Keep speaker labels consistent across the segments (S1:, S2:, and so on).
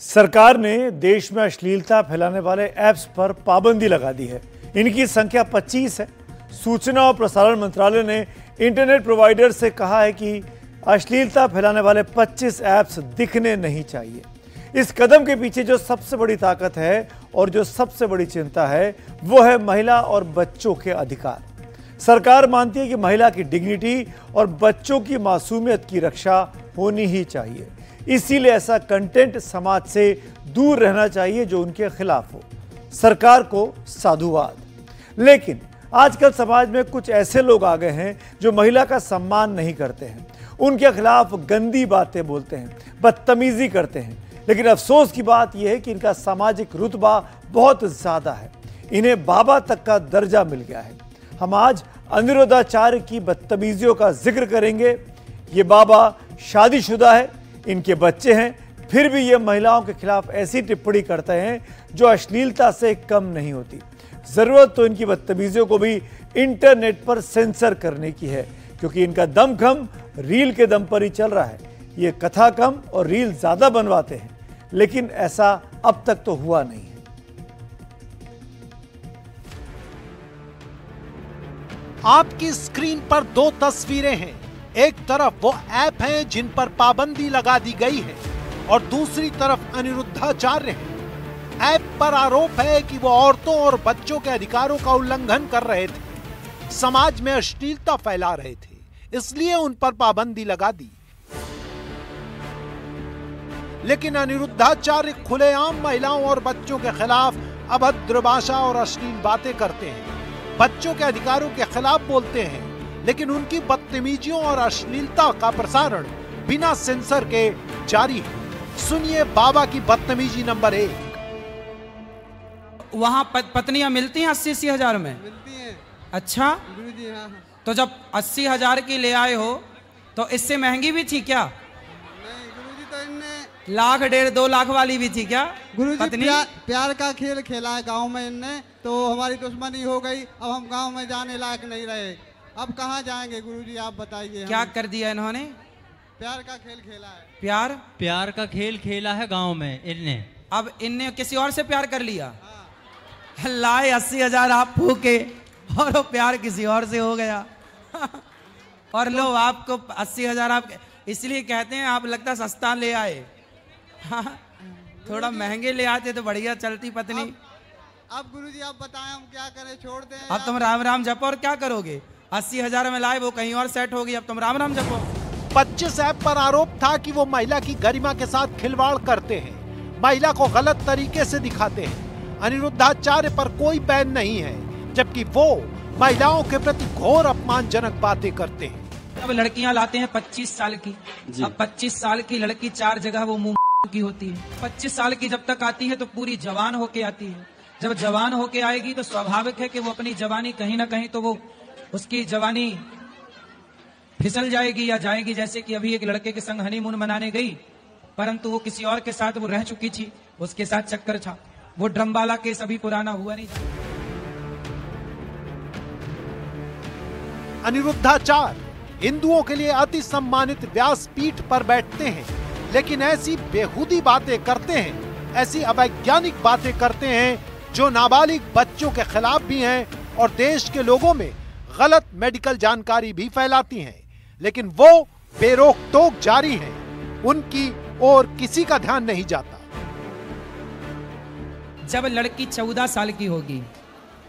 S1: सरकार ने देश में अश्लीलता फैलाने वाले ऐप्स पर पाबंदी लगा दी है। इनकी संख्या 25 है। सूचना और प्रसारण मंत्रालय ने इंटरनेट प्रोवाइडर से कहा है कि अश्लीलता फैलाने वाले 25 ऐप्स दिखने नहीं चाहिए। इस कदम के पीछे जो सबसे बड़ी ताकत है और जो सबसे बड़ी चिंता है वो है महिला और बच्चों के अधिकार। सरकार मानती है कि महिला की डिग्निटी और बच्चों की मासूमियत की रक्षा होनी ही चाहिए। इसीलिए ऐसा कंटेंट समाज से दूर रहना चाहिए जो उनके खिलाफ हो। सरकार को साधुवाद। लेकिन आजकल समाज में कुछ ऐसे लोग आ गए हैं जो महिला का सम्मान नहीं करते हैं, उनके खिलाफ गंदी बातें बोलते हैं, बदतमीजी करते हैं। लेकिन अफसोस की बात यह है कि इनका सामाजिक रुतबा बहुत ज्यादा है। इन्हें बाबा तक का दर्जा मिल गया है। हम आज अनिरुद्धाचार्य की बदतमीजियों का जिक्र करेंगे। ये बाबा शादीशुदा है, इनके बच्चे हैं, फिर भी ये महिलाओं के खिलाफ ऐसी टिप्पणी करते हैं जो अश्लीलता से कम नहीं होती। जरूरत तो इनकी बदतमीजियों को भी इंटरनेट पर सेंसर करने की है, क्योंकि इनका दम कम रील के दम पर ही चल रहा है। ये कथा कम और रील ज्यादा बनवाते हैं, लेकिन ऐसा अब तक तो हुआ नहीं है।
S2: आपकी स्क्रीन पर दो तस्वीरें हैं। एक तरफ वो ऐप हैं जिन पर पाबंदी लगा दी गई है और दूसरी तरफ अनिरुद्धाचार्य हैं। ऐप पर आरोप है कि वो औरतों और बच्चों के अधिकारों का उल्लंघन कर रहे थे, समाज में अश्लीलता फैला रहे थे, इसलिए उन पर पाबंदी लगा दी। लेकिन अनिरुद्धाचार्य खुलेआम महिलाओं और बच्चों के खिलाफ अभद्र भाषा और अश्लील बातें करते हैं, बच्चों के अधिकारों के खिलाफ बोलते हैं, लेकिन उनकी बदतमीजियों और अश्लीलता का प्रसारण बिना सेंसर के जारी है। सुनिए बाबा की बदतमीजी नंबर 1।
S3: वहाँ पत्नियां मिलती हैं 80-80 हजार में?
S4: मिलती हैं।
S3: अच्छा,
S4: गुरुजी हाँ।
S3: तो जब 80 हजार की ले आए हो तो इससे महंगी भी थी क्या?
S4: नहीं गुरुजी, तो इनने
S3: लाख 1.5-2 लाख वाली भी थी क्या
S4: गुरुजी
S3: पत्नी?
S4: प्यार का खेल खेला है गांव में इनने, तो हमारी दुश्मनी हो गई। अब हम गांव में जाने लायक नहीं रहे, अब कहाँ जाएंगे गुरुजी, आप बताइए।
S3: क्या कर दिया इन्होंने?
S4: प्यार का खेल खेला है।
S3: प्यार
S5: का खेल खेला है गांव में इनने।
S3: अब इनने किसी और से प्यार कर लिया। लाए 80 हजार आप फूके और वो प्यार किसी और से हो गया। और लो आपको 80 हजार आप, इसलिए कहते हैं आप लगता सस्ता ले आए। थोड़ा महंगे ले आते तो बढ़िया चलती पत्नी।
S4: अब गुरुजी आप बताएं हम क्या करें, छोड़ दें?
S3: अब तुम राम राम जपो और क्या करोगे? 80 हजार में लाए, वो कहीं और सेट होगी, अब तुम राम राम जपो।
S2: 25 ऐप पर आरोप था कि वो महिला की गरिमा के साथ खिलवाड़ करते हैं, महिला को गलत तरीके से दिखाते हैं। अनिरुद्धाचार्य पर कोई बैन नहीं है, जबकि वो महिलाओं के प्रति घोर अपमानजनक बातें करते हैं।
S3: अब लड़कियां लाते हैं 25 साल की। अब 25 साल की लड़की 4 जगह वो मुंह की होती है। 25 साल की जब तक आती है तो पूरी जवान होके आती है। जब जवान होके आएगी तो स्वाभाविक है कि वो अपनी जवानी कहीं ना कहीं तो वो उसकी जवानी फिसल जाएगी या जाएगी। जैसे कि अभी एक लड़के के संग हनीमून मनाने गई, परंतु वो किसी और के साथ वो रह चुकी थी, उसके साथ चक्कर था। वो ड्रम वाला केस अभी पुराना हुआ नहीं।
S2: अनिरुद्धाचार्य हिंदुओं के लिए अति सम्मानित व्यासपीठ पर बैठते हैं, लेकिन ऐसी बेहुदी बातें करते हैं, ऐसी अवैज्ञानिक बातें करते हैं जो नाबालिग बच्चों के खिलाफ भी हैं और देश के लोगों में गलत मेडिकल जानकारी भी फैलाती हैं। लेकिन वो बेरोक टोक जारी हैं, उनकी और किसी का ध्यान नहीं जाता।
S3: जब लड़की 14 साल की होगी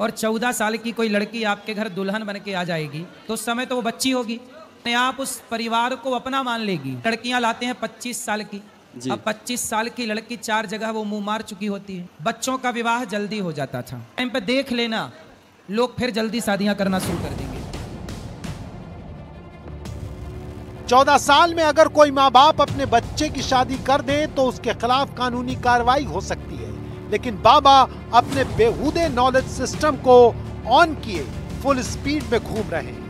S3: और 14 साल की कोई लड़की आपके घर दुल्हन बन के आ जाएगी तो उस समय तो वो बच्ची होगी, आप उस परिवार को अपना मान लेगी। लड़कियां लाते हैं 25 साल की। अब 25 साल की लड़की 4 जगह वो मुंह मार चुकी होती है। बच्चों का विवाह जल्दी हो जाता था। टाइम पे देख लेना, लोग फिर जल्दी शादियां करना शुरू कर देंगे।
S2: 14 साल में अगर कोई माँ बाप अपने बच्चे की शादी कर दे तो उसके खिलाफ कानूनी कार्रवाई हो सकती है। लेकिन बाबा अपने बेहुदे नॉलेज सिस्टम को ऑन किए फुल स्पीड में घूम रहे हैं।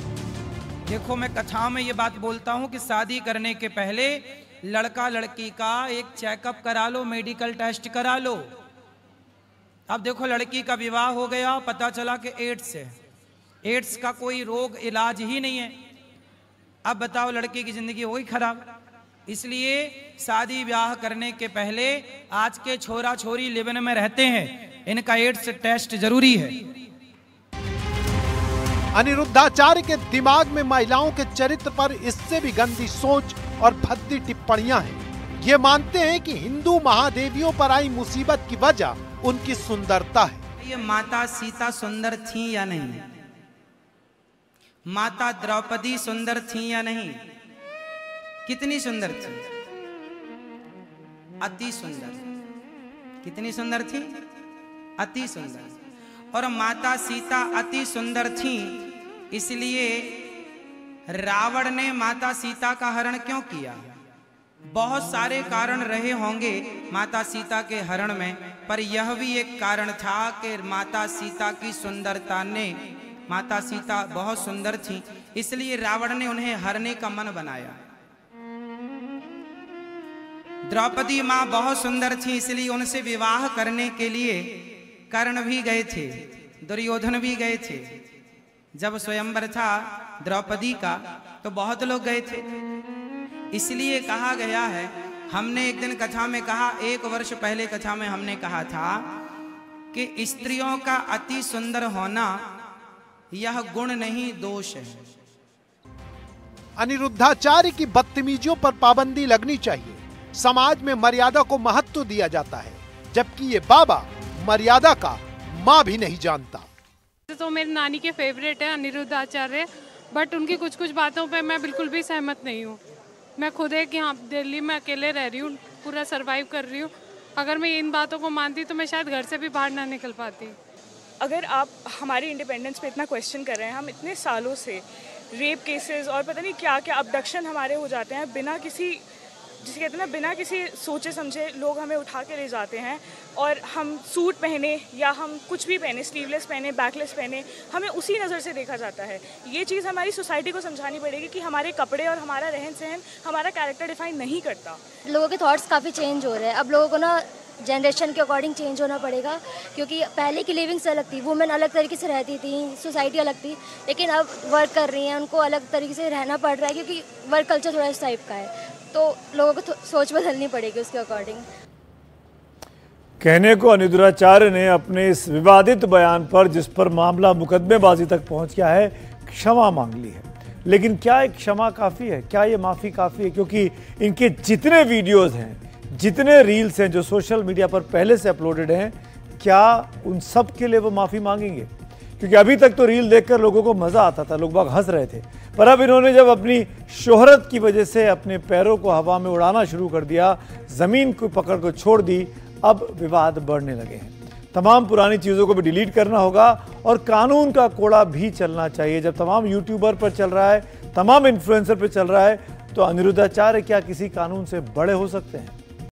S3: देखो, मैं कथाओं में ये बात बोलता हूँ कि शादी करने के पहले लड़का लड़की का एक चेकअप करा लो, मेडिकल टेस्ट करा लो। अब देखो, लड़की का विवाह हो गया, पता चला कि एड्स है। एड्स का कोई रोग इलाज ही नहीं है। अब बताओ, लड़की की जिंदगी हो गई खराब। इसलिए शादी ब्याह करने के पहले आज के छोरा छोरी लिव-इन में रहते हैं, इनका एड्स टेस्ट जरूरी है।
S2: अनिरुद्धाचार्य के दिमाग में महिलाओं के चरित्र पर इससे भी गंदी सोच और भद्दी टिप्पणियां हैं। ये मानते हैं कि हिंदू महादेवियों पर आई मुसीबत की वजह उनकी सुंदरता है।
S3: ये माता सीता सुंदर थी या नहीं? माता द्रौपदी सुंदर थी या नहीं? कितनी सुंदर थी? अति सुंदर। कितनी सुंदर थी? अति सुंदर। और माता सीता अति सुंदर थी, इसलिए रावण ने माता सीता का हरण क्यों किया? बहुत सारे कारण रहे होंगे माता सीता के हरण में, पर यह भी एक कारण था कि माता सीता की सुंदरता ने, माता सीता बहुत सुंदर थी, इसलिए रावण ने उन्हें हरने का मन बनाया। द्रौपदी माँ बहुत सुंदर थी, इसलिए उनसे विवाह करने के लिए कर्ण भी गए थे, दुर्योधन भी गए थे। जब स्वयंवर था द्रौपदी का तो बहुत लोग गए थे। इसलिए कहा गया है, हमने एक दिन कथा में कहा, 1 वर्ष पहले कथा में हमने कहा था कि स्त्रियों का अति सुंदर होना यह गुण नहीं, दोष है।
S2: अनिरुद्धाचार्य की बदतमीजियों पर पाबंदी लगनी चाहिए। समाज में मर्यादा को महत्व दिया जाता है, जबकि ये बाबा मर्यादा का माँ भी नहीं जानता।
S6: तो मेरी नानी के फेवरेट है अनिरुद्धाचार्य, बट उनकी कुछ कुछ बातों पे मैं बिल्कुल भी सहमत नहीं हूँ। मैं खुद एक यहाँ दिल्ली में अकेले रह रही हूँ, पूरा सरवाइव कर रही हूँ। अगर मैं इन बातों को मानती तो मैं शायद घर से भी बाहर ना निकल पाती।
S7: अगर आप हमारी इंडिपेंडेंस पे इतना क्वेश्चन कर रहे हैं, हम इतने सालों से रेप केसेस और पता नहीं क्या क्या अबडक्शन हमारे हो जाते हैं, बिना किसी, जिसे कहते हैं ना, बिना किसी सोचे समझे लोग हमें उठा के ले जाते हैं, और हम सूट पहने या हम कुछ भी पहने, स्लीवलेस पहने, बैकलेस पहने, हमें उसी नज़र से देखा जाता है। ये चीज़ हमारी सोसाइटी को समझानी पड़ेगी कि हमारे कपड़े और हमारा रहन सहन हमारा कैरेक्टर डिफाइन नहीं करता।
S8: लोगों के थॉट्स काफ़ी चेंज हो रहे हैं। अब लोगों को ना जनरेशन के अकॉर्डिंग चेंज होना पड़ेगा, क्योंकि पहले की लिविंग्स अलग थी, वुमेन अलग तरीके से रहती थी, सोसाइटी अलग थी, लेकिन अब वर्क कर रही हैं, उनको अलग तरीके से रहना पड़ रहा है, क्योंकि वर्क कल्चर थोड़ा इस टाइप का है, तो लोगों को सोच बदलनी पड़ेगी उसके अकॉर्डिंग।
S1: कहने को अनिरुद्धाचार्य ने अपने इस विवादित बयान पर, जिस पर मामला मुकदमेबाजी तक पहुंच गया है, क्षमा मांग ली है। लेकिन क्या एक क्षमा काफ़ी है? क्या ये माफ़ी काफ़ी है? क्योंकि इनके जितने वीडियोज़ हैं, जितने रील्स हैं जो सोशल मीडिया पर पहले से अपलोडेड हैं, क्या उन सब के लिए वो माफ़ी मांगेंगे? क्योंकि अभी तक तो रील देखकर लोगों को मज़ा आता था, लोग बाग हंस रहे थे, पर अब इन्होंने जब अपनी शोहरत की वजह से अपने पैरों को हवा में उड़ाना शुरू कर दिया, ज़मीन को पकड़ को छोड़ दी, अब विवाद बढ़ने लगे हैं। तमाम पुरानी चीज़ों को भी डिलीट करना होगा और कानून का कोड़ा भी चलना चाहिए। जब तमाम यूट्यूबर पर चल रहा है, तमाम इन्फ्लुएंसर पर चल रहा है, तो अनिरुद्धाचार्य क्या किसी कानून से बड़े हो सकते हैं?